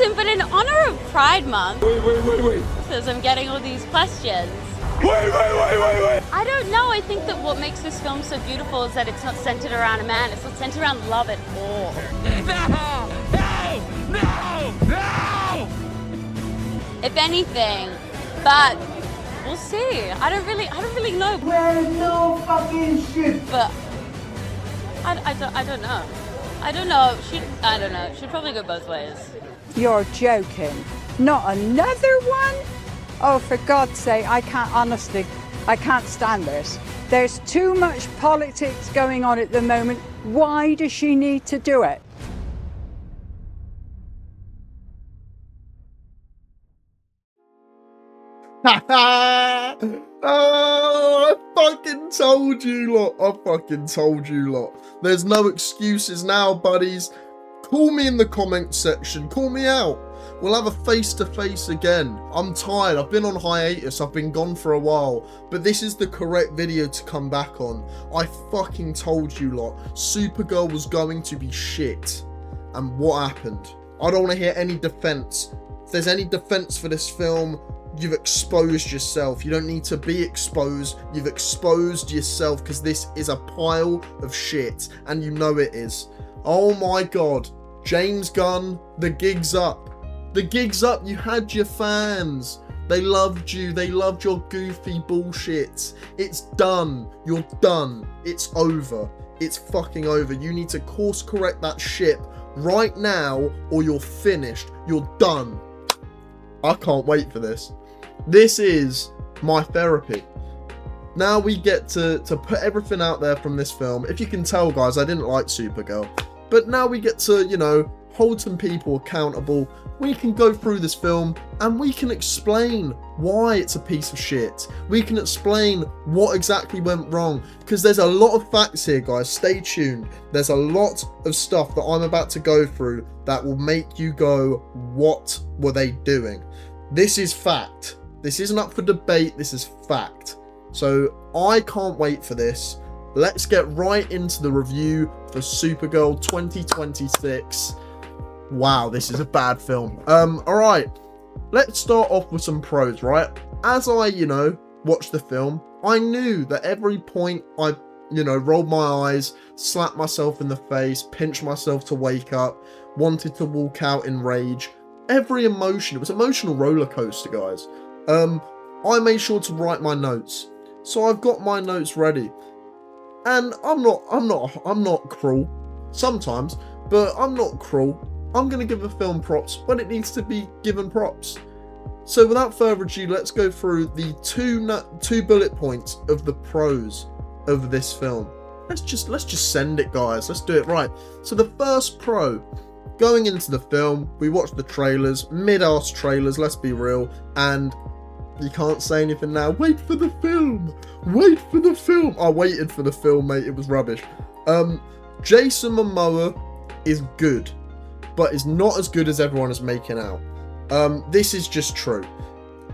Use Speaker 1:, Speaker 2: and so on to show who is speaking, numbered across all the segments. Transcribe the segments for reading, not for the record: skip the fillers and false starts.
Speaker 1: Listen, but in honor of Pride Month,
Speaker 2: Wait.
Speaker 1: because I'm getting all these questions.
Speaker 2: Wait.
Speaker 1: I don't know. I think that what makes this film so beautiful is that it's not centered around a man. It's not centered around love at all.
Speaker 2: No!
Speaker 1: If anything, but we'll see. I don't really know.
Speaker 3: Where's no fucking shit?
Speaker 1: But I don't know. I don't know. Should probably go both ways.
Speaker 4: You're joking. Not another one? Oh, for God's sake, I can't stand this. There's too much politics going on at the moment. Why does she need to do it?
Speaker 5: Oh, I fucking told you lot. There's no excuses now, buddies. Call me in the comment section. Call me out. We'll have a face-to-face again. I'm tired. I've been on hiatus. I've been gone for a while. But this is the correct video to come back on. I fucking told you lot. Supergirl was going to be shit. And what happened? I don't want to hear any defense. If there's any defense for this film, you've exposed yourself. You don't need to be exposed. You've exposed yourself because this is a pile of shit. And you know it is. Oh my God. James Gunn, the gig's up. The gig's up. You had your fans. They loved you. They loved your goofy bullshit. It's done. You're done. It's over. It's fucking over. You need to course correct that ship right now or you're finished. You're done. I can't wait for this. This is my therapy. Now we get to put everything out there from this film. If you can tell, guys, I didn't like Supergirl. But now we get to, you know, hold some people accountable. We can go through this film and we can explain why it's a piece of shit. We can explain what exactly went wrong. Because there's a lot of facts here, guys. Stay tuned. There's a lot of stuff that I'm about to go through that will make you go, what were they doing? This is fact. This isn't up for debate. This is fact. So I can't wait for this. Let's get right into the review for Supergirl 2026. Wow, this is a bad film. Alright. Let's start off with some pros, right? As I, watched the film, I knew that every point I, rolled my eyes, slapped myself in the face, pinched myself to wake up, wanted to walk out in rage. Every emotion, it was an emotional roller coaster, guys. I made sure to write my notes. So I've got my notes ready. And I'm not cruel. Sometimes, but I'm not cruel. I'm going to give a film props when it needs to be given props. So without further ado, let's go through the two bullet points of the pros of this film. Let's just send it, guys. Let's do it right. So the first pro, going into the film, we watched the trailers, mid-ass trailers, let's be real, and you can't say anything now. Wait for the film. Wait for the film. I waited for the film, mate. It was rubbish. Jason Momoa is good, but is not as good as everyone is making out. This is just true.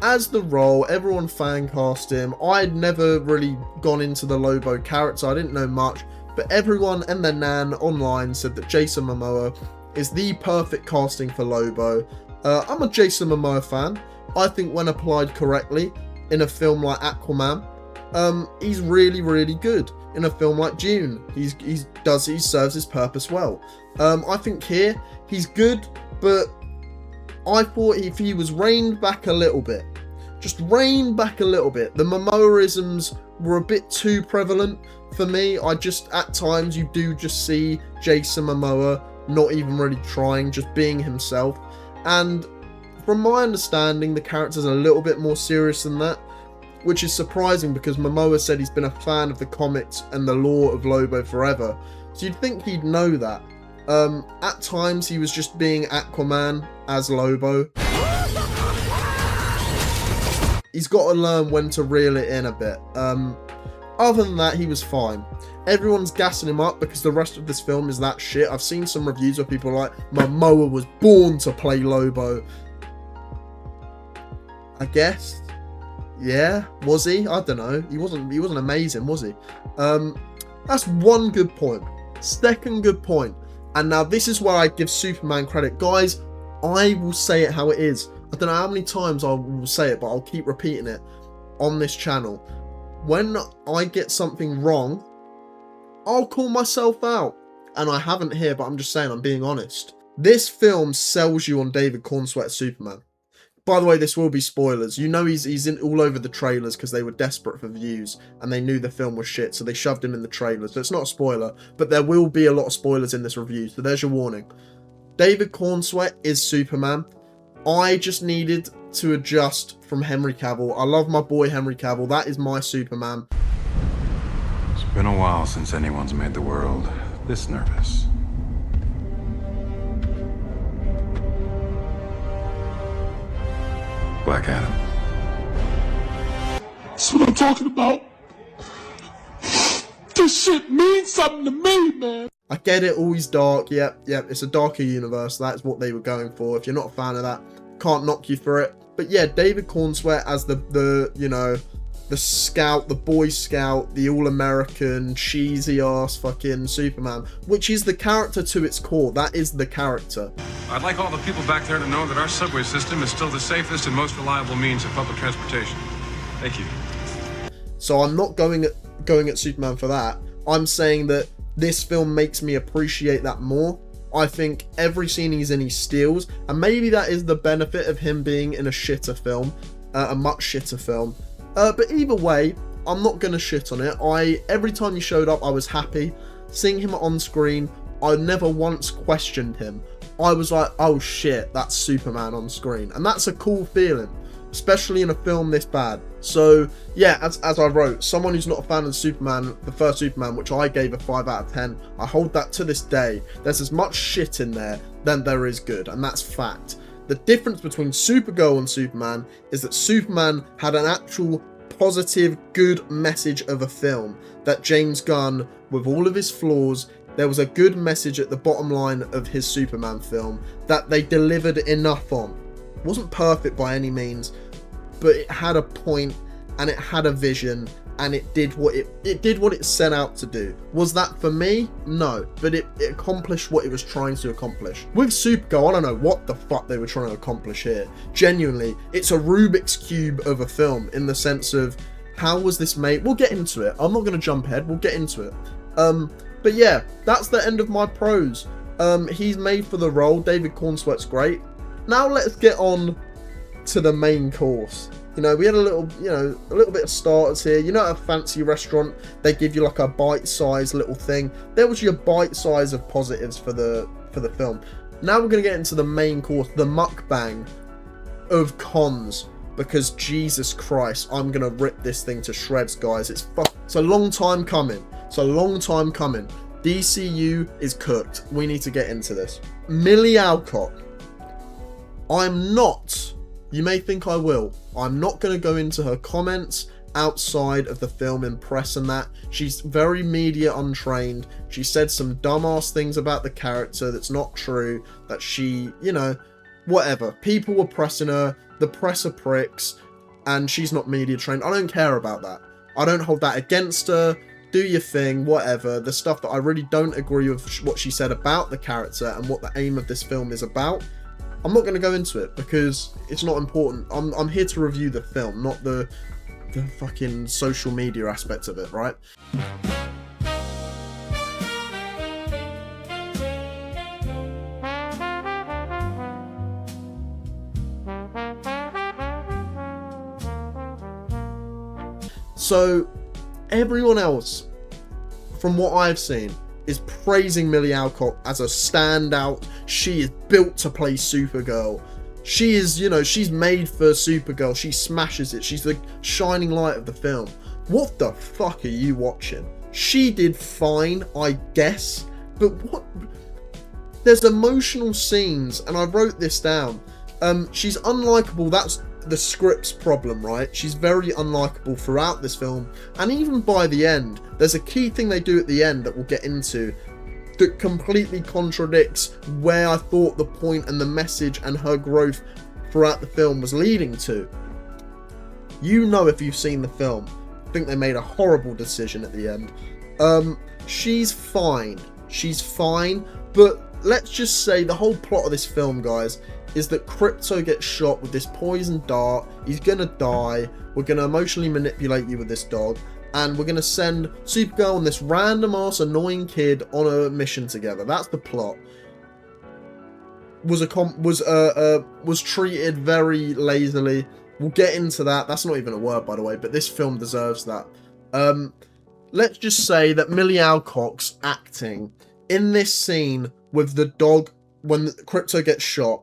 Speaker 5: As the role, everyone fan cast him. I'd never really gone into the Lobo character. I didn't know much, but everyone and their nan online said that Jason Momoa is the perfect casting for Lobo. I'm a Jason Momoa fan. I think when applied correctly in a film like Aquaman, he's really, really good. In a film like Dune, he serves his purpose well. I think here he's good, but I thought if he was reined back a little bit, just reined back a little bit, the Momoaisms were a bit too prevalent for me. At times you do just see Jason Momoa not even really trying, just being himself. And from my understanding, the character's a little bit more serious than that, which is surprising because Momoa said he's been a fan of the comics and the lore of Lobo forever. So you'd think he'd know that. At times he was just being Aquaman as Lobo. He's got to learn when to reel it in a bit. Other than that, he was fine. Everyone's gassing him up because the rest of this film is that shit. I've seen some reviews where people are like, Momoa was born to play Lobo. I guess. Yeah, was he? I don't know. He wasn't amazing, was he? That's one good point. Second good point. And now this is where I give Superman credit. Guys, I will say it how it is. I don't know how many times I will say it, but I'll keep repeating it on this channel. When I get something wrong, I'll call myself out. And I haven't here, but I'm just saying, I'm being honest. This film sells you on David Cornsweet's Superman. By the way, this will be spoilers. You know he's in all over the trailers because they were desperate for views and they knew the film was shit, so they shoved him in the trailers. So it's not a spoiler, but there will be a lot of spoilers in this review, so there's your warning. David Cornsweet is Superman. I just needed to adjust from Henry Cavill. I love my boy Henry Cavill. That is my Superman.
Speaker 6: It's been a while since anyone's made the world this nervous. Black Adam.
Speaker 2: That's what I'm talking about. This shit means something to me, man.
Speaker 5: I get it, always dark. Yep, it's a darker universe. That's what they were going for. If you're not a fan of that, can't knock you for it. But yeah, David Cornsweet as the you know, the scout, the boy scout, the all-American, cheesy-ass fucking Superman, which is the character to its core. That is the character.
Speaker 6: I'd like all the people back there to know that our subway system is still the safest and most reliable means of public transportation. Thank you.
Speaker 5: So I'm not going at Superman for that. I'm saying that this film makes me appreciate that more. I think every scene he's in, he steals, and maybe that is the benefit of him being in a shitter film, a much shitter film. But either way, I'm not gonna shit on it. Every time he showed up, I was happy. Seeing him on screen, I never once questioned him. I was like, oh shit, that's Superman on screen, and that's a cool feeling, especially in a film this bad. So yeah, as I wrote, someone who's not a fan of Superman, the first Superman, which I gave a 5 out of 10, I hold that to this day. There's as much shit in there than there is good, and that's fact. The difference between Supergirl and Superman is that Superman had an actual positive, good message of a film. That James Gunn, with all of his flaws, there was a good message at the bottom line of his Superman film that they delivered enough on. It wasn't perfect by any means, but it had a point and it had a vision and it did what it set out to do. Was that for me? No, but it accomplished what it was trying to accomplish. With Supergirl, I don't know what the fuck they were trying to accomplish here. Genuinely, it's a Rubik's Cube of a film in the sense of, how was this made? We'll get into it. I'm not going to jump ahead. We'll get into it. But yeah, that's the end of my pros. He's made for the role. David Cornsweet's great. Now let's get on to the main course. You know, we had a little bit of starters here. You know, at a fancy restaurant, they give you like a bite-sized little thing. There was your bite size of positives for the film. Now we're gonna get into the main course, the mukbang of cons. Because Jesus Christ, I'm gonna rip this thing to shreds, guys. It's a long time coming. It's a long time coming. DCU is cooked. We need to get into this. Millie Alcock. I'm not. You may think I will. I'm not going to go into her comments outside of the film in press and that. She's very media untrained. She said some dumbass things about the character that's not true. That she, you know, whatever. People were pressing her. The press are pricks. And she's not media trained. I don't care about that. I don't hold that against her. Do your thing, whatever. The stuff that I really don't agree with what she said about the character and what the aim of this film is about, I'm not going to go into it because it's not important. I'm here to review the film, not the fucking social media aspect of it, right? So, everyone else, from what I've seen, is praising Millie Alcock as a standout. She is built to play Supergirl. She is, you know, she's made for Supergirl. She smashes it. She's the shining light of the film. What the fuck are you watching? She did fine, I guess, but what? There's emotional scenes, and I wrote this down. She's unlikable. That's the script's problem, right? She's very unlikable throughout this film, and even by the end, there's a key thing they do at the end that we'll get into that completely contradicts where I thought the point and the message and her growth throughout the film was leading to. You know, if you've seen the film, I think they made a horrible decision at the end. She's fine, but let's just say the whole plot of this film, guys, is that Krypto gets shot with this poison dart. He's gonna die. We're gonna emotionally manipulate you with this dog, and we're gonna send Supergirl and this random ass annoying kid on a mission together. That's the plot. Was treated very lazily. We'll get into that. That's not even a word, by the way, but this film deserves that. Let's just say that Millie Alcock's acting in this scene with the dog when Krypto gets shot,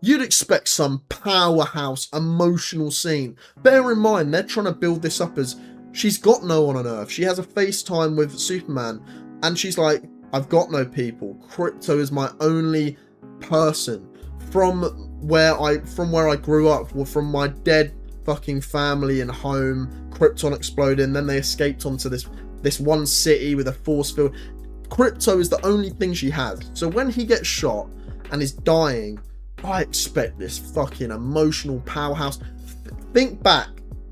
Speaker 5: you'd expect some powerhouse emotional scene. Bear in mind, they're trying to build this up as she's got no one on Earth. She has a FaceTime with Superman, and she's like, I've got no people. Krypto is my only person. From where I grew up, or from my dead fucking family and home, Krypton exploded, and then they escaped onto this one city with a force field. Krypto is the only thing she has. So when he gets shot and is dying, I expect this fucking emotional powerhouse. Think back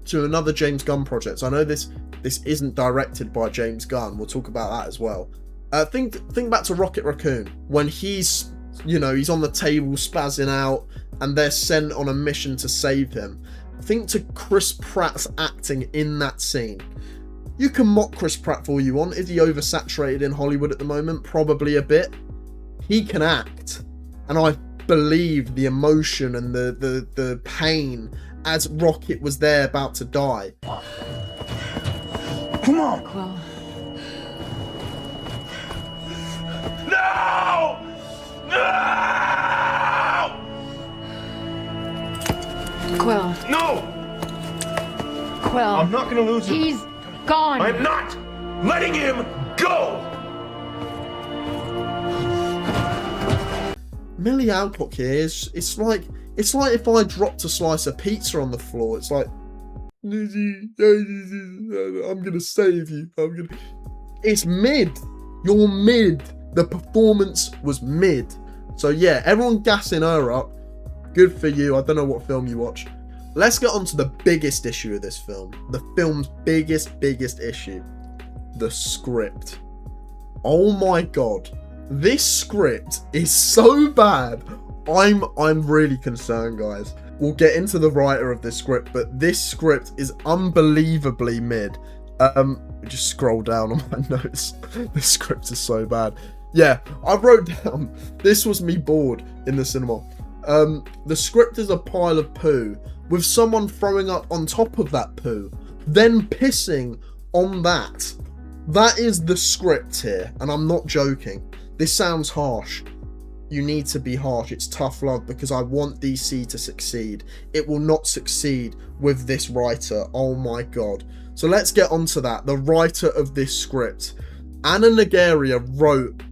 Speaker 5: to another James Gunn project. I know this isn't directed by James Gunn. We'll talk about that as well. Think back to Rocket Raccoon when he's on the table spazzing out and they're sent on a mission to save him. Think to Chris Pratt's acting in that scene. You can mock Chris Pratt all you want. Is he oversaturated in Hollywood at the moment? Probably a bit. He can act, and I believe the emotion and the pain as Rocket was there about to die.
Speaker 2: Come on.
Speaker 7: Quill.
Speaker 2: No! No!
Speaker 7: Quill.
Speaker 2: No!
Speaker 7: Quill.
Speaker 2: I'm not gonna lose him.
Speaker 7: He's gone.
Speaker 2: I'm not letting him go!
Speaker 5: Millie Alcock here is it's like if I dropped a slice of pizza on the floor. It's like, I'm gonna save you. It's mid. You're mid. The performance was mid. So yeah, everyone gassing her up. Good for you. I don't know what film you watch. Let's get on to the biggest issue of this film. The film's biggest issue. The script. Oh my god. This script is so bad. I'm really concerned, guys. We'll get into the writer of this script, but this script is unbelievably mid. Just scroll down on my notes. This script is so bad. Yeah, I wrote down, this was me bored in the cinema. The script is a pile of poo with someone throwing up on top of that poo, then pissing on that. That is the script here, and I'm not joking. This sounds harsh. You need to be harsh. It's tough love because I want DC to succeed. It will not succeed with this writer. Oh my god. So let's get on to that. The writer of this script. Anna Nagaria wrote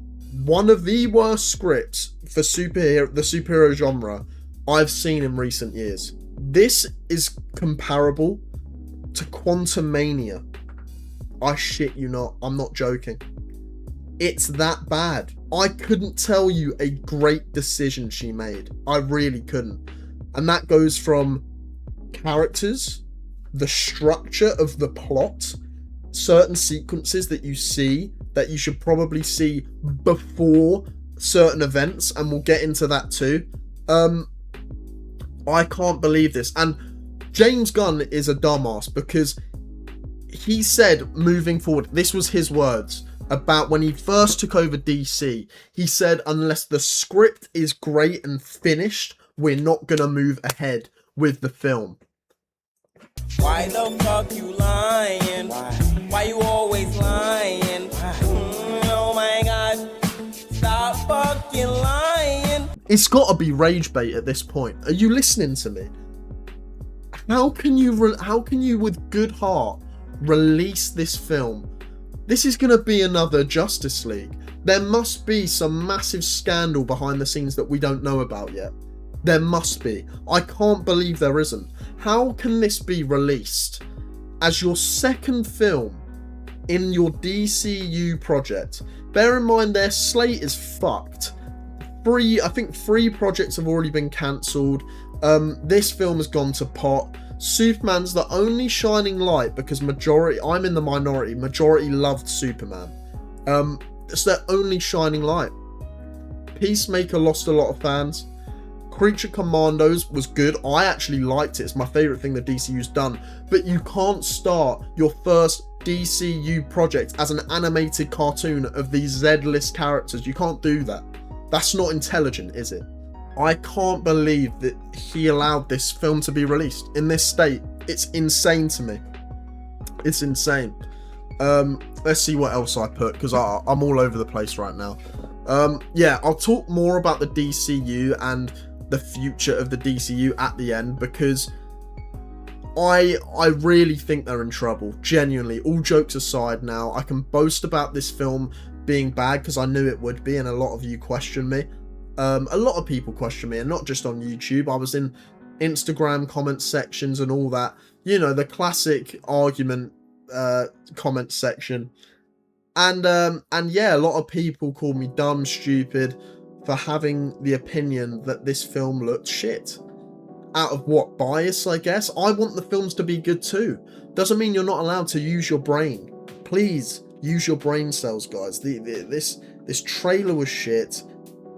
Speaker 5: one of the worst scripts for the superhero genre I've seen in recent years. This is comparable to Quantumania. I shit you not. I'm not joking. It's that bad. I couldn't tell you a great decision she made. I really couldn't. And that goes from characters, the structure of the plot, certain sequences that you see that you should probably see before certain events, and we'll get into that too. I can't believe this. And James Gunn is a dumbass because he said moving forward, this was his words about when he first took over DC. He said, unless the script is great and finished, we're not gonna move ahead with the film.
Speaker 8: Why the fuck you lying? Why you always lying? Oh my god, stop fucking lying.
Speaker 5: It's gotta be rage bait at this point. Are you listening to me? How can you with good heart release this film? This is gonna be another Justice League. There must be some massive scandal behind the scenes that we don't know about yet. There must be. I can't believe there isn't. How can this be released as your second film in your DCU project? Bear in mind their slate is fucked. I think 3 projects have already been cancelled. This film has gone to pot. Superman's the only shining light because I'm in the minority. Majority loved Superman. It's their only shining light. Peacemaker lost a lot of fans. Creature Commandos was good. I actually liked it. It's my favourite thing the DCU's done. But you can't start your first DCU project as an animated cartoon of these Z-list characters. You can't do that. That's not intelligent, is it? I can't believe that he allowed this film to be released in this state. It's insane to me. It's insane. Let's see what else I put, because I'm all over the place right now. Yeah, I'll talk more about the DCU and the future of the DCU at the end, because I really think they're in trouble. Genuinely, all jokes aside now, I can boast about this film being bad because I knew it would be, and a lot of you question me. A lot of people question me, and not just on YouTube. I was in Instagram comment sections and all that. You know, the classic argument comment section. And yeah, a lot of people call me dumb, stupid for having the opinion that this film looked shit. Out of what? Bias, I guess? I want the films to be good too. Doesn't mean you're not allowed to use your brain. Please, use your brain cells, guys. This trailer was shit.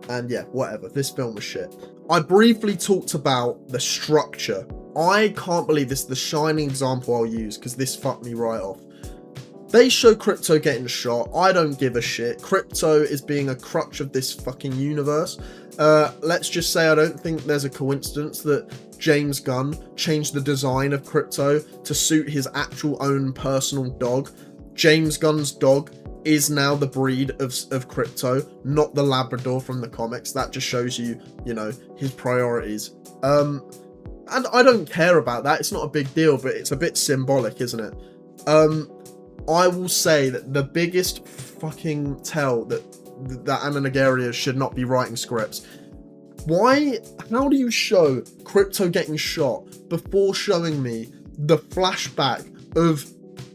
Speaker 5: And yeah, whatever. This film was shit. I briefly talked about the structure. I can't believe this is the shining example I'll use, because this fucked me right off. They show Krypto getting shot. I don't give a shit. Krypto is being a crutch of this fucking universe. Let's just say I don't think there's a coincidence that James Gunn changed the design of Krypto to suit his actual own personal dog. James Gunn's dog is now the breed of Krypto, not the Labrador from the comics. That just shows you, you know, his priorities. And I don't care about that. It's not a big deal, but it's a bit symbolic, isn't it? I will say that the biggest fucking tell that Anna Nagaria should not be writing scripts. How do you show Krypto getting shot before showing me the flashback of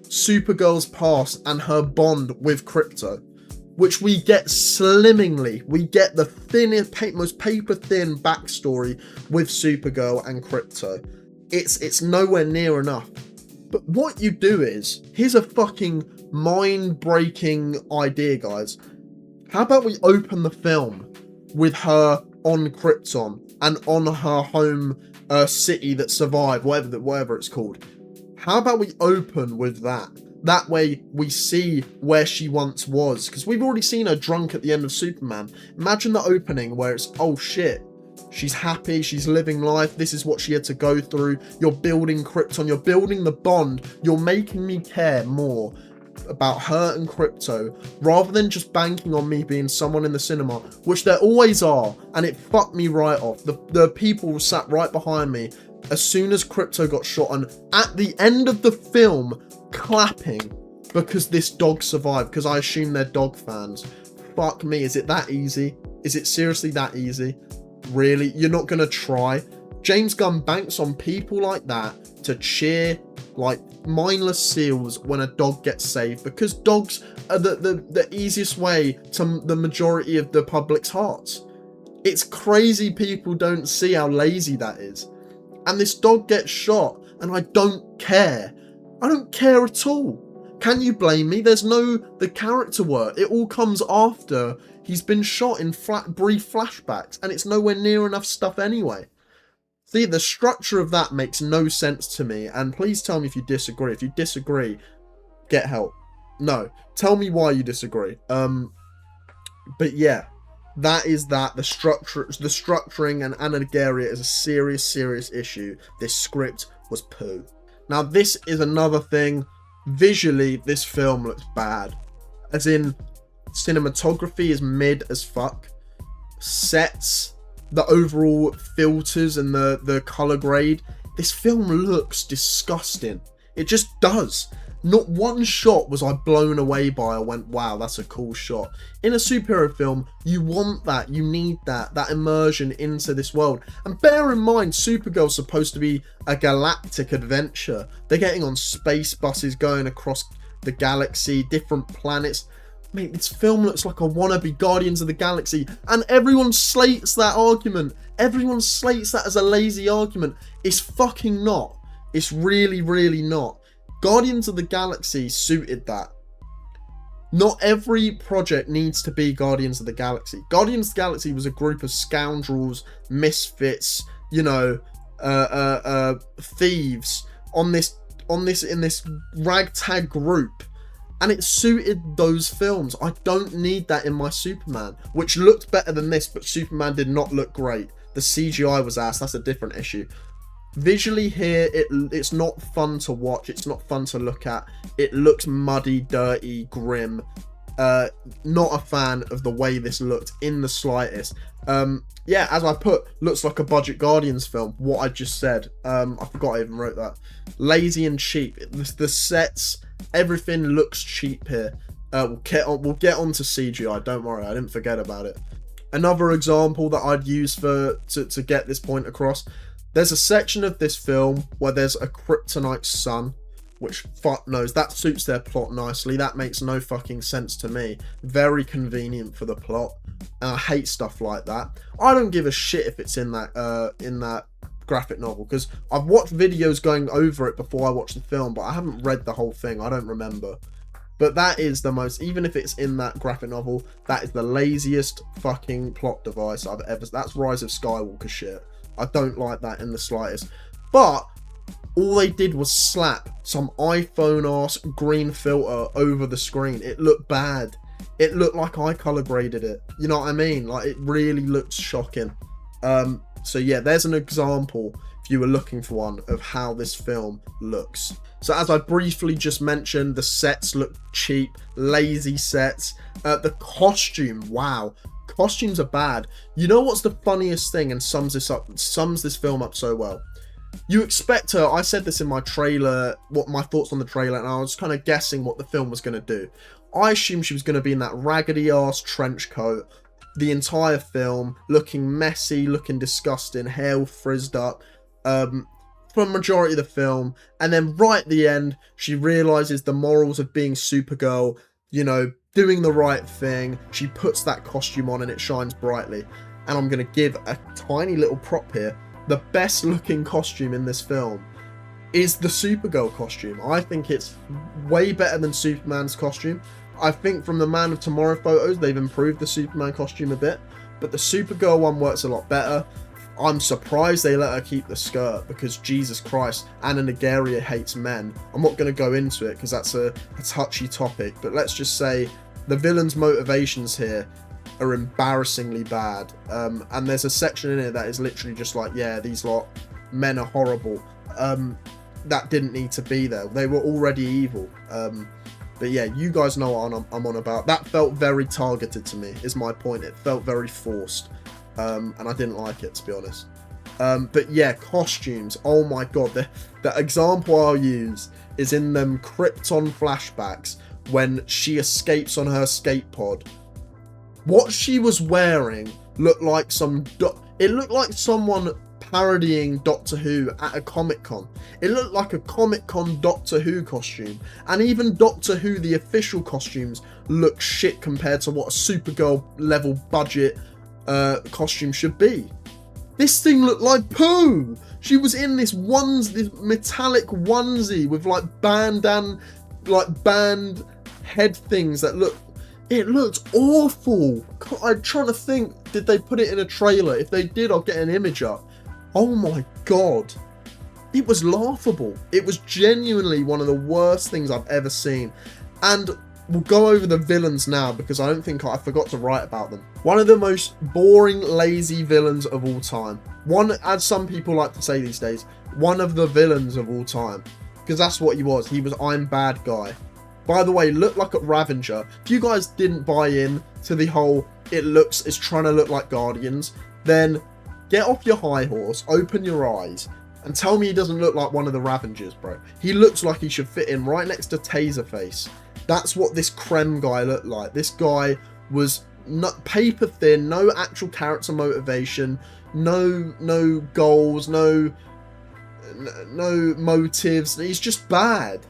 Speaker 5: Supergirl's past and her bond with Krypto, which we get slimmingly. We get the thinnest, most paper-thin backstory with Supergirl and Krypto. It's nowhere near enough. But what you do is, here's a fucking mind-breaking idea, guys. How about we open the film with her on Krypton and on her home city that survived, whatever it's called. How about we open with that? That way we see where she once was, because we've already seen her drunk at the end of Superman. Imagine the opening where it's, oh shit, she's happy, she's living life, this is what she had to go through. You're building Krypton, you're building the bond, you're making me care more about her and Krypto, rather than just banking on me being someone in the cinema, which there always are, and it fucked me right off. The people sat right behind me as soon as Krypto got shot, and at the end of the film, clapping because this dog survived, because I assume they're dog fans. Fuck me, is it that easy? Is it seriously that easy? Really? You're not gonna try? James Gunn banks on people like that to cheer like mindless seals when a dog gets saved, because dogs are the easiest way to the majority of the public's hearts. It's crazy people don't see how lazy that is. And this dog gets shot and I don't care. I don't care at all. Can you blame me? There's the character work. It all comes after he's been shot in brief flashbacks, and it's nowhere near enough stuff anyway. See, the structure of that makes no sense to me, and please tell me if you disagree. If you disagree, get help. No, tell me why you disagree. But yeah, that is that. The structuring and Anna Nagaria is a serious issue. This script was poo. Now, this is another thing. Visually, this film looks bad. As in, cinematography is mid as fuck. Sets, the overall filters and the color grade. This film looks disgusting. It just does. Not one shot was I blown away by. I went, wow, that's a cool shot. In a superhero film, you want that. You need that immersion into this world. And bear in mind, Supergirl's supposed to be a galactic adventure. They're getting on space buses, going across the galaxy, different planets. Mate, this film looks like a wannabe Guardians of the Galaxy, and everyone slates that argument. Everyone slates that as a lazy argument. It's fucking not. It's really not. Guardians of the Galaxy suited that. Not every project needs to be Guardians of the Galaxy. Guardians of the Galaxy was a group of scoundrels, misfits, you know, thieves in this ragtag group, and it suited those films. I don't need that in my Superman, which looked better than this, but Superman did not look great. The CGI was ass. That's a different issue. Visually here, it's not fun to watch. It's not fun to look at. It looks muddy, dirty, grim. Not a fan of the way this looked in the slightest. Yeah, as I put, looks like a budget Guardians film. What I just said. I forgot I even wrote that. Lazy and cheap. The sets, everything looks cheap here. We'll get on to CGI. Don't worry, I didn't forget about it. Another example that I'd use to get this point across. There's a section of this film where there's a kryptonite sun, which fuck knows, that suits their plot nicely. That makes no fucking sense to me. Very convenient for the plot. And I hate stuff like that. I don't give a shit if it's in that graphic novel, because I've watched videos going over it before I watched the film, but I haven't read the whole thing. I don't remember. But that is the most, even if it's in that graphic novel, that is the laziest fucking plot device I've ever. That's Rise of Skywalker shit. I don't like that in the slightest. But all they did was slap some iPhone-ass green filter over the screen. It looked bad. It looked like I color graded it. You know what I mean? Like, it really looks shocking. So yeah, there's an example, if you were looking for one, of how this film looks. So as I briefly just mentioned, the sets look cheap, lazy sets. The costume, wow. Costumes are bad. You know what's the funniest thing and sums this film up so well? You expect her, I said this in my trailer, what my thoughts on the trailer, and I was kind of guessing what the film was going to do. I assumed she was going to be in that raggedy ass trench coat the entire film, looking messy, looking disgusting, hair frizzed up, for a majority of the film, and then right at the end, she realizes the morals of being Supergirl, you know, doing the right thing. She puts that costume on and it shines brightly. And I'm going to give a tiny little prop here. The best looking costume in this film is the Supergirl costume. I think it's way better than Superman's costume. I think from the Man of Tomorrow photos, they've improved the Superman costume a bit, but the Supergirl one works a lot better. I'm surprised they let her keep the skirt, because Jesus Christ, Anna Nagaria hates men. I'm not going to go into it because that's a touchy topic, but let's just say the villain's motivations here are embarrassingly bad. And there's a section in it that is literally just like, yeah, these men are horrible. That didn't need to be there. They were already evil. But yeah, you guys know what I'm on about. That felt very targeted to me, is my point. It felt very forced. And I didn't like it, to be honest. But yeah, costumes. Oh my god. The example I'll use is in them Krypton flashbacks when she escapes on her skate pod. What she was wearing looked like it looked like someone parodying Doctor Who at a Comic-Con. It looked like a Comic-Con Doctor Who costume. And even Doctor Who, the official costumes, look shit compared to what a Supergirl level budget costume should be. This thing looked like poo. She was in this metallic onesie with like band head things that it looked awful. I'm trying to think, did they put it in a trailer? If they did, I'll get an image up. Oh my god. It was laughable. It was genuinely one of the worst things I've ever seen. And we'll go over the villains now, because I don't think I forgot to write about them. One of the most boring, lazy villains of all time. One, as some people like to say these days, one of the villains of all time. Because that's what he was. He was I'm bad guy. By the way, look like a Ravager. If you guys didn't buy in to the whole it's trying to look like Guardians, then get off your high horse, open your eyes, and tell me he doesn't look like one of the Ravengers, bro. He looks like he should fit in right next to Taserface. That's what this Krem guy looked like. This guy was not paper thin, no actual character motivation, no goals, no motives. He's just bad.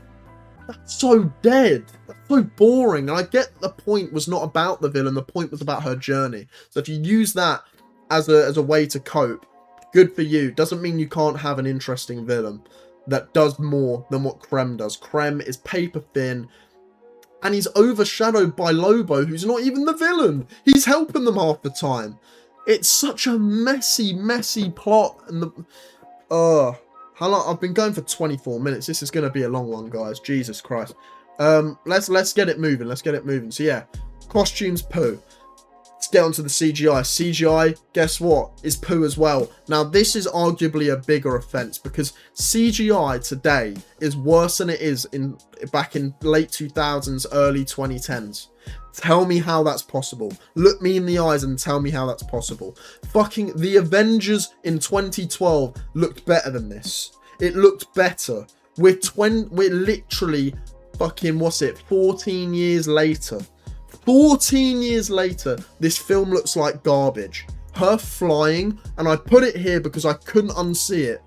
Speaker 5: That's so dead. That's so boring. And I get the point was not about the villain. The point was about her journey. So if you use that as a way to cope, good for you. Doesn't mean you can't have an interesting villain that does more than what Krem does. Krem is paper thin. And he's overshadowed by Lobo, who's not even the villain. He's helping them half the time. It's such a messy, messy plot. And how long? I've been going for 24 minutes. This is going to be a long one, guys. Jesus Christ. Let's get it moving. Let's get it moving. So yeah, costumes, poo. Let's get onto the CGI. CGI, guess what? Is poo as well. Now, this is arguably a bigger offense because CGI today is worse than it is back in late 2000s, early 2010s. Tell me how that's possible. Look me in the eyes and tell me how that's possible. Fucking the Avengers in 2012 looked better than this. It looked better. We're literally fucking, 14 years later. 14 years later, this film looks like garbage. Her flying, and I put it here because I couldn't unsee it.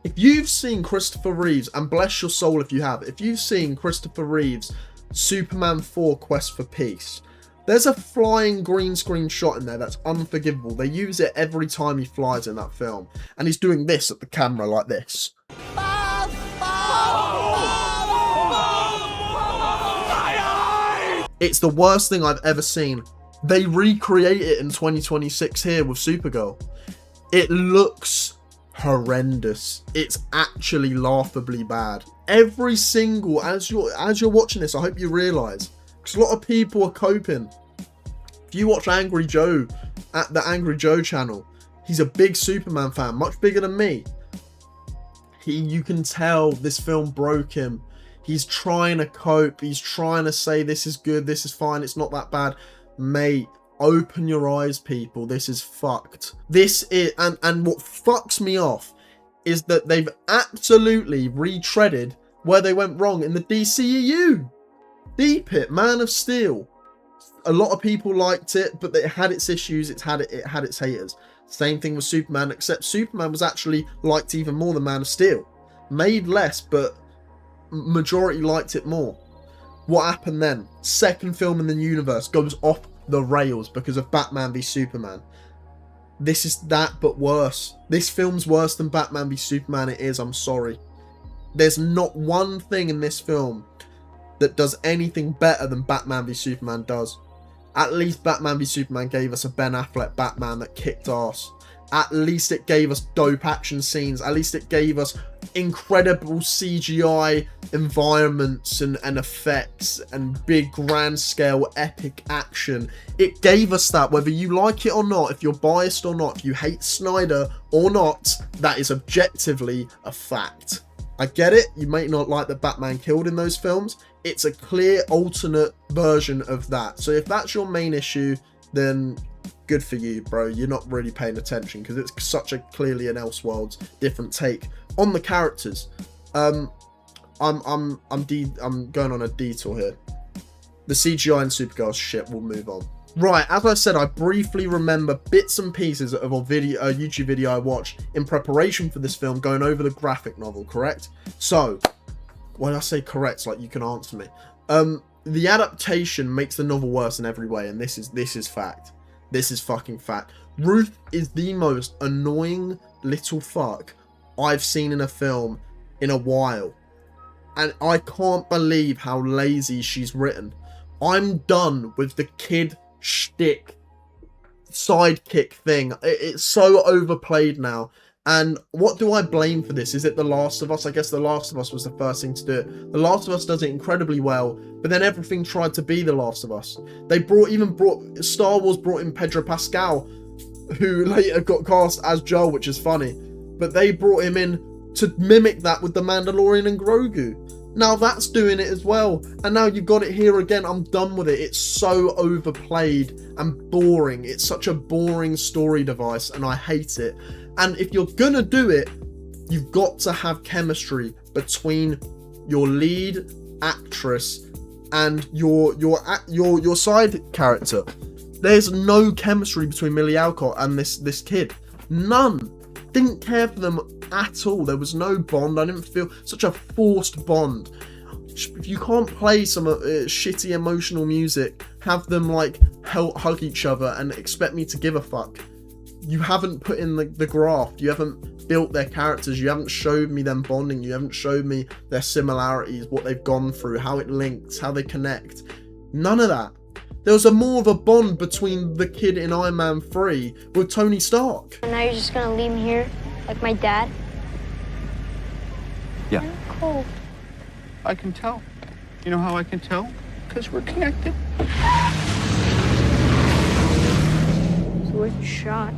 Speaker 5: If you've seen Christopher Reeves, and bless your soul if you have, if you've seen Christopher Reeves' Superman 4 Quest for Peace, there's a flying green screen shot in there that's unforgivable. They use it every time he flies in that film. And he's doing this at the camera like this. It's the worst thing I've ever seen. They recreate it in 2026 here with Supergirl. It looks horrendous. It's actually laughably bad. Every single, as you're watching this, I hope you realise, because a lot of people are coping. If you watch Angry Joe at the Angry Joe channel, he's a big Superman fan, much bigger than me. You can tell this film broke him. He's trying to cope. He's trying to say this is good, this is fine, it's not that bad. Mate, open your eyes, people. This is fucked. This is, and what fucks me off is that they've absolutely retreaded where they went wrong in the DCU. Deep it, Man of Steel. A lot of people liked it, but it had its issues. It had its haters. Same thing with Superman, except Superman was actually liked even more than Man of Steel. Made less, but majority liked it more. What happened then? Second film in the universe goes off the rails because of Batman v Superman. This is that, but worse. This film's worse than Batman v Superman. It is, I'm sorry. There's not one thing in this film that does anything better than Batman v Superman does. At least Batman v Superman gave us a Ben Affleck Batman that kicked ass. At least it gave us dope action scenes. At least it gave us incredible CGI environments and effects and big grand scale epic action. It gave us that, whether you like it or not, if you're biased or not, if you hate Snyder or not, that is objectively a fact. I get it, you may not like that Batman killed in those films. It's a clear alternate version of that. So if that's your main issue, then good for you, bro. You're not really paying attention because it's such a clearly an Elseworlds different take on the characters. I'm going on a detour here. The CGI in Supergirl shit. We'll move on. Right, as I said, I briefly remember bits and pieces of a YouTube video I watched in preparation for this film, going over the graphic novel. Correct? So, when I say correct, it's like you can answer me. The adaptation makes the novel worse in every way, and this is fact. This is fucking fact. Ruth is the most annoying little fuck I've seen in a film in a while. And I can't believe how lazy she's written. I'm done with the kid shtick sidekick thing. It's so overplayed now. And what do I blame for this? Is it The Last of Us? I guess The Last of Us was the first thing to do it. The Last of Us does it incredibly well, but then everything tried to be The Last of Us. They Star Wars brought in Pedro Pascal, who later got cast as Joel, which is funny. But they brought him in to mimic that with The Mandalorian and Grogu. Now that's doing it as well. And now you've got it here again. I'm done with it. It's so overplayed and boring. It's such a boring story device, and I hate it. And if you're gonna do it, you've got to have chemistry between your lead actress and your side character. There's no chemistry between Millie Alcott and this kid. None. Didn't care for them at all. There was no bond. I didn't feel such a forced bond. If you can't play some shitty emotional music, have them like hug each other and expect me to give a fuck. You haven't put in the graft. You haven't built their characters. You haven't showed me them bonding. You haven't showed me their similarities, what they've gone through, how it links, how they connect. None of that. There was more of a bond between the kid in Iron Man 3 with Tony Stark.
Speaker 9: And now you're just gonna leave me here, like my dad?
Speaker 10: Yeah.
Speaker 9: I'm cold.
Speaker 10: I can tell. You know how I can tell? Because we're connected.
Speaker 9: So where's the shot?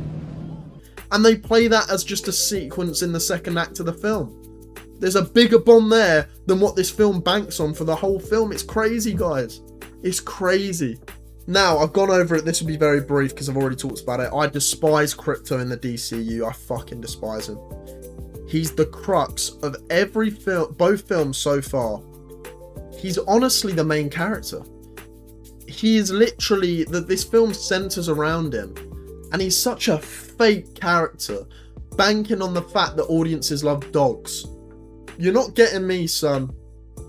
Speaker 5: And they play that as just a sequence in the second act of the film. There's a bigger bond there than what this film banks on for the whole film. It's crazy, guys. It's crazy. Now, I've gone over it. This will be very brief because I've already talked about it. I despise Krypto in the DCU. I fucking despise him. He's the crux of every film, both films so far. He's honestly the main character. He is literally, this film centers around him. And he's such a fake character, banking on the fact that audiences love dogs. You're not getting me, son.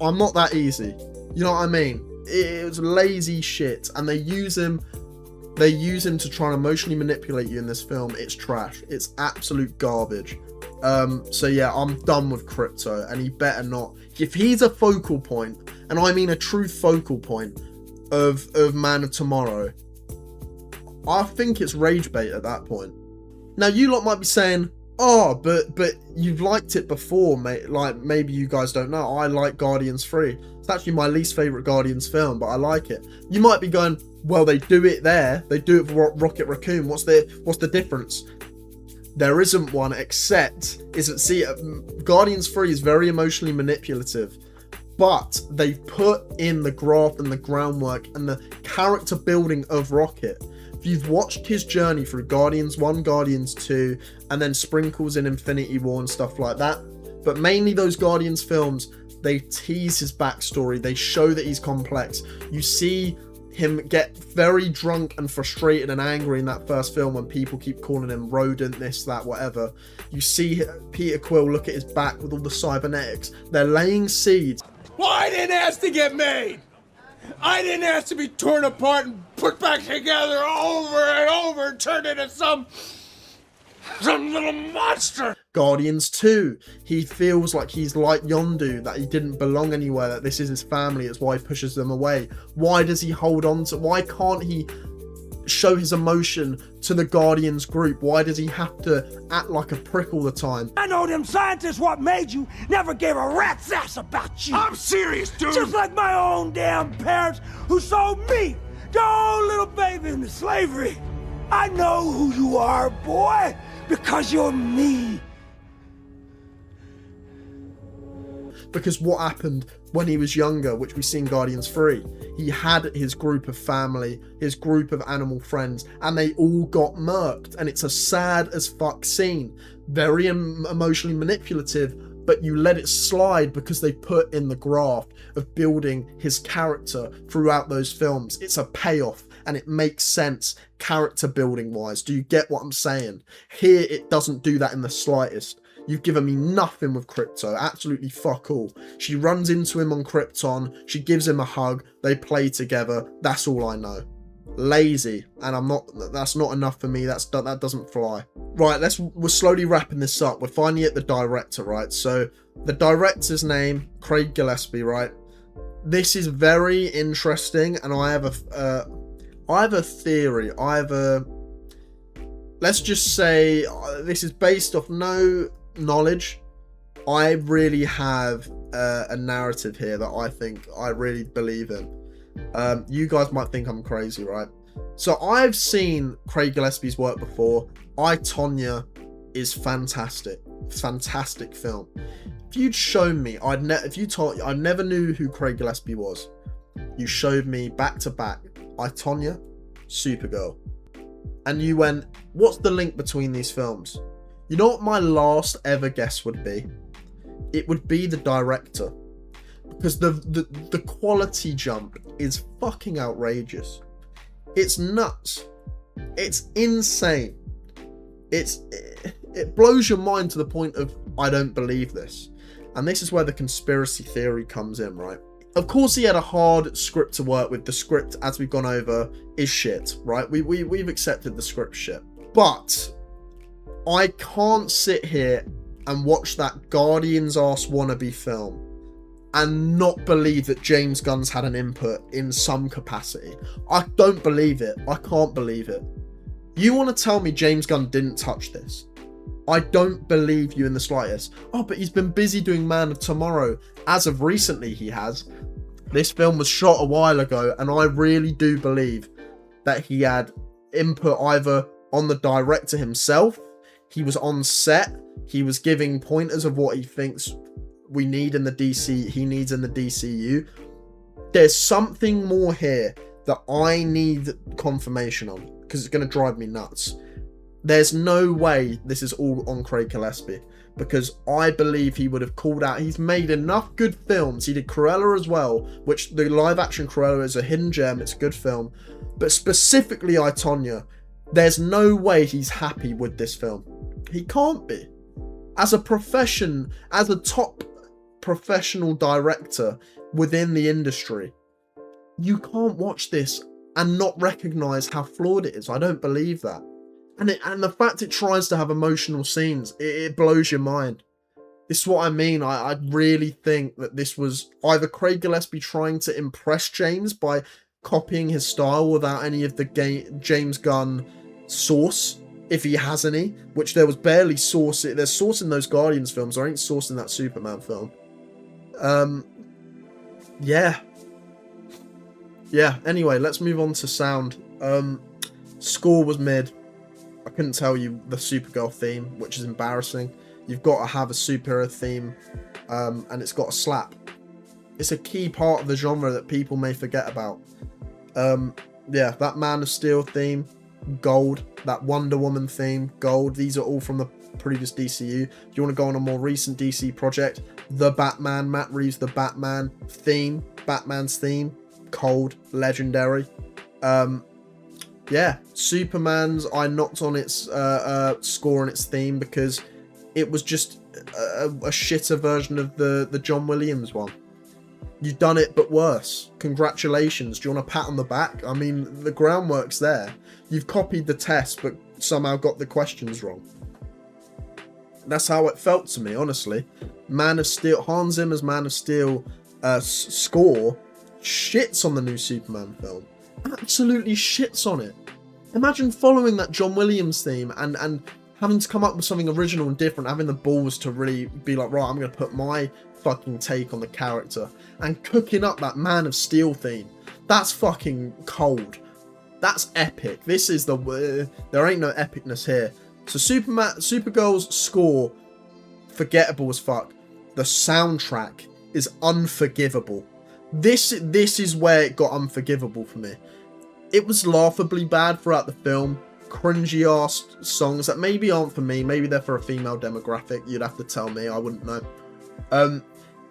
Speaker 5: I'm not that easy. You know what I mean? It was lazy shit, and they use him to try and emotionally manipulate you in this film. It's trash. It's absolute garbage. So yeah, I'm done with Krypto, and he better not. If he's a focal point, and I mean a true focal point of Man of Tomorrow, I think it's rage bait at that point. Now you lot might be saying, oh, but you've liked it before, mate. Like, maybe you guys don't know. I like Guardians 3. It's actually my least favourite Guardians film, but I like it. You might be going, well, they do it there. They do it for Rocket Raccoon. What's the difference? There isn't one, except, Guardians 3 is very emotionally manipulative. But they've put in the graft and the groundwork and the character building of Rocket. You've watched his journey through Guardians 1, Guardians 2, and then sprinkles in Infinity War and stuff like that. But mainly those Guardians films, they tease his backstory. They show that he's complex. You see him get very drunk and frustrated and angry in that first film when people keep calling him rodent, this, that, whatever. You see Peter Quill look at his back with all the cybernetics. They're laying seeds.
Speaker 2: Well, I didn't ask to get made. I didn't ask to be torn apart and put back together over and over and turned into some little monster.
Speaker 5: Guardians 2, he feels like he's like Yondu, that he didn't belong anywhere, that this is his family, it's why he pushes them away. Why does he hold on to, why can't he show his emotion to the Guardians group? Why does he have to act like a prick all the time?
Speaker 2: I know them scientists what made you never gave a rat's ass about you. I'm serious, dude. Just like my own damn parents who sold me, their own little baby, into slavery. I know who you are, boy, because you're me.
Speaker 5: Because what happened when he was younger, which we see in Guardians 3, he had his group of family, his group of animal friends, and they all got murked. And it's a sad as fuck scene. Very emotionally manipulative, but you let it slide because they put in the graft of building his character throughout those films. It's a payoff, and it makes sense character building wise. Do you get what I'm saying? Here, it doesn't do that in the slightest. You've given me nothing with Krypto, absolutely fuck all. She runs into him on Krypton, she gives him a hug, they play together, that's all I know. Lazy, and that's not enough for me, that doesn't fly. Right, we're slowly wrapping this up, we're finally at the director, right? So, the director's name, Craig Gillespie, right? This is very interesting, and I have a theory, let's just say, this is based off no knowledge. I really have a narrative here that I think I really believe in. You guys might think I'm crazy, right? So I've seen Craig Gillespie's work before. I, Tonya is fantastic film. If you'd shown me, I never knew who Craig Gillespie was. You showed me back to back I, Tonya, Supergirl, and you went, what's the link between these films? You know what my last ever guess would be? It would be the director. Because the quality jump is fucking outrageous. It's nuts. It's insane. It blows your mind to the point of, I don't believe this. And this is where the conspiracy theory comes in, right? Of course he had a hard script to work with. The script, as we've gone over, is shit, right? We've accepted the script shit. But I can't sit here and watch that Guardians arse wannabe film and not believe that James Gunn's had an input in some capacity. I don't believe it. I can't believe it. You want to tell me James Gunn didn't touch this? I don't believe you in the slightest. Oh, but he's been busy doing Man of Tomorrow. As of recently, he has. This film was shot a while ago, and I really do believe that he had input either on the director himself, he was on set, he was giving pointers of what he thinks we need in the DC, he needs in the DCU. There's something more here that I need confirmation on, because it's going to drive me nuts. There's no way this is all on Craig Gillespie, because I believe he would have called out. He's made enough good films. He did Cruella as well, which the live action Cruella is a hidden gem. It's a good film. But specifically I, Tonya, there's no way he's happy with this film. He can't be. As a profession, as a top professional director within the industry, you can't watch this and not recognize how flawed it is. I don't believe that. And the fact it tries to have emotional scenes, it blows your mind. This is what I mean. I really think that this was either Craig Gillespie trying to impress James by copying his style without any of the James Gunn sauce, if he has any, which there was barely sauce. There's sauce in those Guardians films. There ain't sauce in that Superman film. Yeah. Anyway, let's move on to sound. Score was mid. I couldn't tell you the Supergirl theme, which is embarrassing. You've got to have a superhero theme, and it's got a slap. It's a key part of the genre that people may forget about. That Man of Steel theme, gold. That Wonder Woman theme, gold. These are all from the previous DCU. If you want to go on a more recent DC project, The Batman, Matt Reeves' The Batman theme, Batman's theme, cold, legendary. Superman's, I knocked on its score and its theme because it was just a shitter version of the John Williams one. You've done it, but worse. Congratulations. Do you want a pat on the back? I mean, the groundwork's there. You've copied the test, but somehow got the questions wrong. That's how it felt to me, honestly. Man of Steel, Hans Zimmer's Man of Steel score shits on the new Superman film. Absolutely shits on it. Imagine following that John Williams theme and having to come up with something original and different, having the balls to really be like, right, I'm going to put my fucking take on the character, and cooking up that Man of Steel theme. That's fucking cold. That's epic. This is there ain't no epicness here. So Supergirl's score, forgettable as fuck. The soundtrack is unforgivable. This is where it got unforgivable for me. It was laughably bad throughout the film. Cringy ass songs that maybe aren't for me. Maybe they're for a female demographic. You'd have to tell me. I wouldn't know.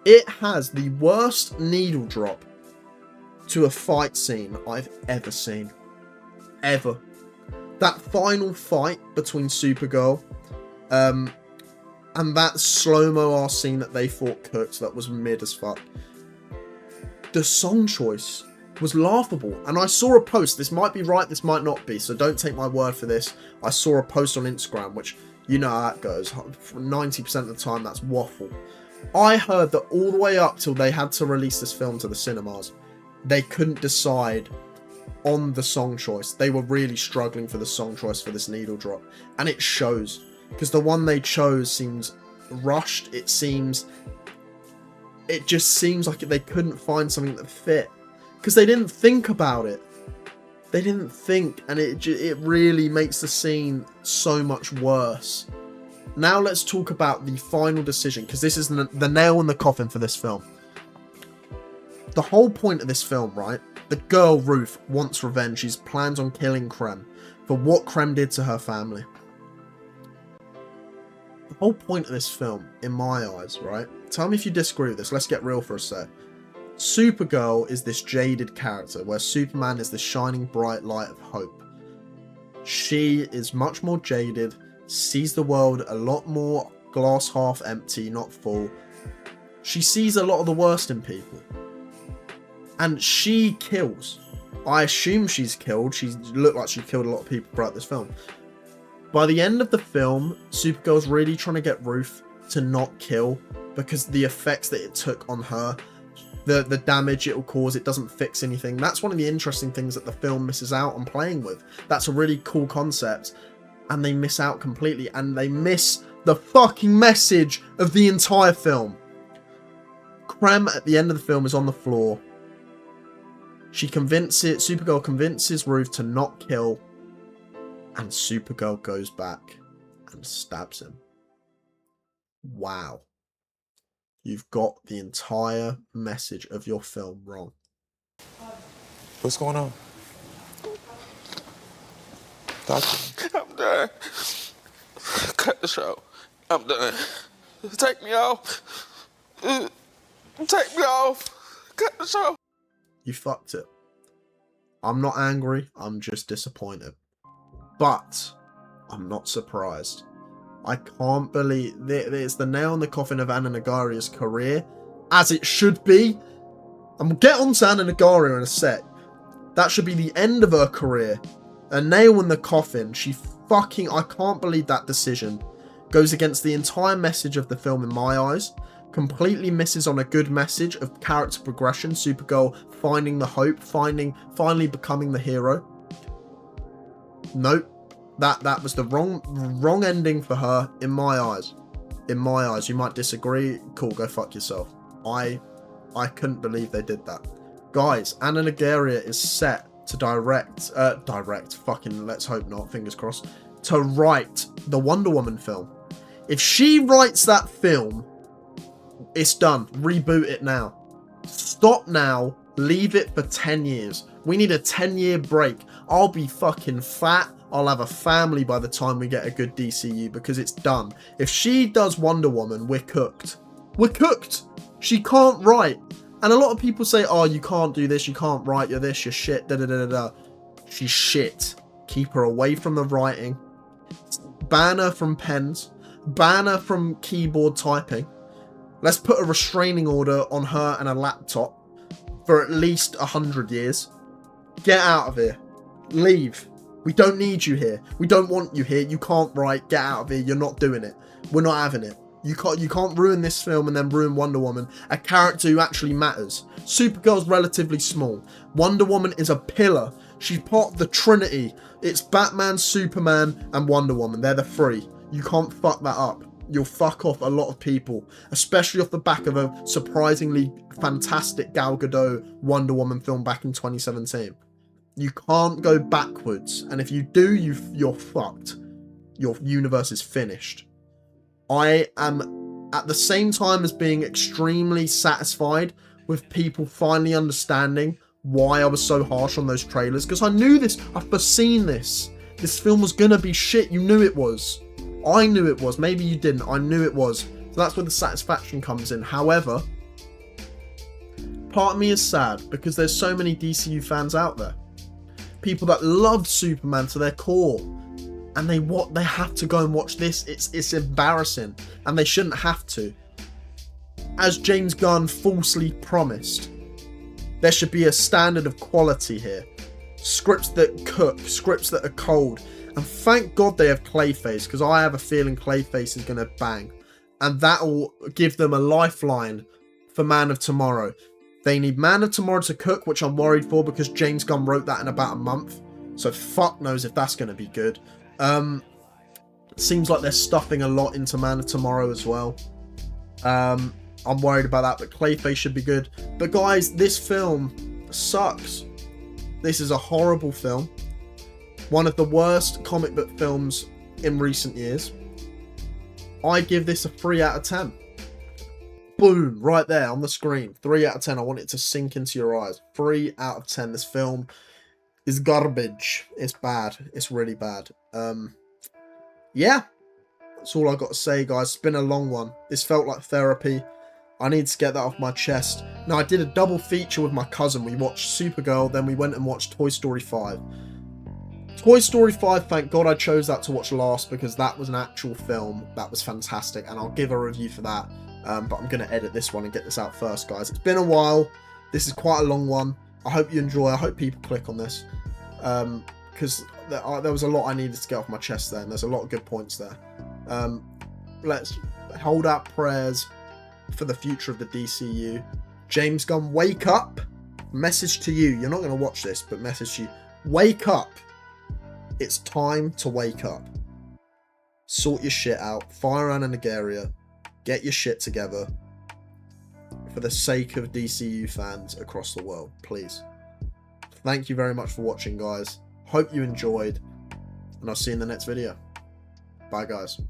Speaker 5: It has the worst needle drop to a fight scene I've ever seen. Ever. That final fight between Supergirl and that slow-mo ass scene that they thought cooked that was mid as fuck. The song choice was laughable, and I saw a post. This might be right, this might not be, so don't take my word for this. I saw a post on Instagram, which you know how that goes. 90% of the time that's waffle. I heard that all the way up till they had to release this film to the cinemas, they couldn't decide on the song choice. They were really struggling for the song choice for this needle drop, and it shows, because the one they chose seems rushed. It just seems like they couldn't find something that fit, because they didn't think about it. They didn't think, and it really makes the scene so much worse. Now let's talk about the final decision, because this is the nail in the coffin for this film. The whole point of this film, right? The girl, Ruth, wants revenge. She's planned on killing Krem for what Krem did to her family. The whole point of this film, in my eyes, right? Tell me if you disagree with this. Let's get real for a sec. Supergirl is this jaded character, where Superman is the shining bright light of hope. She is much more jaded, sees the world a lot more glass half empty, not full. She sees a lot of the worst in people. And she kills. I assume she's killed. She looked like she killed a lot of people throughout this film. By the end of the film, Supergirl's really trying to get Ruth to not kill because the effects that it took on her, the damage it will cause, it doesn't fix anything. That's one of the interesting things that the film misses out on playing with. That's a really cool concept, and they miss out completely, and they miss the fucking message of the entire film. Krem at the end of the film is on the floor. Supergirl convinces Ruth to not kill, and Supergirl goes back and stabs him. Wow. You've got the entire message of your film wrong.
Speaker 11: What's going on? Doctor? I'm done. Cut the show. I'm done. Take me off. Take me off. Cut the show.
Speaker 5: You fucked it. I'm not angry. I'm just disappointed. But I'm not surprised. I can't believe it's the nail in the coffin of Anna Nagaria's career, as it should be. I'm gonna get on to Anna Nagaria in a sec. That should be the end of her career. A nail in the coffin. I can't believe that decision. Goes against the entire message of the film in my eyes. Completely misses on a good message of character progression. Supergirl finding the hope, finally becoming the hero. Nope. That was the wrong ending for her in my eyes. In my eyes. You might disagree. Cool, go fuck yourself. I couldn't believe they did that. Guys, Anna Nagaria is set to fucking let's hope not, fingers crossed, to write the Wonder Woman film. If she writes that film, it's done. Reboot it now. Stop now. Leave it for 10 years. We need a 10-year break. I'll be fucking fat. I'll have a family by the time we get a good DCU, because it's done. If she does Wonder Woman, we're cooked. We're cooked. She can't write. And a lot of people say, oh, you can't do this, you can't write, you're this, you're shit, da-da-da-da-da. She's shit. Keep her away from the writing. Ban her from pens. Ban her from keyboard typing. Let's put a restraining order on her and a laptop for at least 100 years. Get out of here. Leave. We don't need you here. We don't want you here. You can't write. Get out of here. You're not doing it. We're not having it. You can't ruin this film and then ruin Wonder Woman, a character who actually matters. Supergirl's relatively small. Wonder Woman is a pillar. She's part of the Trinity. It's Batman, Superman, and Wonder Woman. They're the three. You can't fuck that up. You'll fuck off a lot of people, especially off the back of a surprisingly fantastic Gal Gadot Wonder Woman film back in 2017. You can't go backwards, and if you do, you're fucked. Your universe is finished. I am, at the same time as being extremely satisfied with people finally understanding why I was so harsh on those trailers, because I knew this, I've foreseen this. This film was gonna be shit, you knew it was. I knew it was, maybe you didn't, I knew it was. So that's where the satisfaction comes in. However, part of me is sad, because there's so many DCU fans out there. People that love Superman to their core, and they have to go and watch this. It's embarrassing, and they shouldn't have to. As James Gunn falsely promised, there should be a standard of quality here. Scripts that cook, scripts that are cold, and thank God they have Clayface, because I have a feeling Clayface is going to bang, and that will give them a lifeline for Man of Tomorrow. They need Man of Tomorrow to cook, which I'm worried for, because James Gunn wrote that in about a month. So fuck knows if that's going to be good. Seems like they're stuffing a lot into Man of Tomorrow as well. I'm worried about that, but Clayface should be good. But guys, this film sucks. This is a horrible film. One of the worst comic book films in recent years. I give this a 3 out of 10. Boom, right there on the screen. 3 out of 10. I want it to sink into your eyes. 3 out of 10. This film is garbage. It's bad. It's really bad. Yeah. That's all I got to say, guys. It's been a long one. This felt like therapy. I need to get that off my chest. Now, I did a double feature with my cousin. We watched Supergirl, then we went and watched Toy Story 5. Toy Story 5, thank God I chose that to watch last, because that was an actual film that was fantastic, and I'll give a review for that. But I'm going to edit this one and get this out first, guys. It's been a while. This is quite a long one. I hope you enjoy. I hope people click on this. Because there was a lot I needed to get off my chest there, and there's a lot of good points there. Let's hold out prayers for the future of the DCU. James Gunn, wake up. Message to you. You're not going to watch this, but message to you. Wake up. It's time to wake up. Sort your shit out. Fire Anna Nagaria. Get your shit together. For the sake of DCU fans across the world, please. Thank you very much for watching, guys. Hope you enjoyed, and I'll see you in the next video. Bye, guys.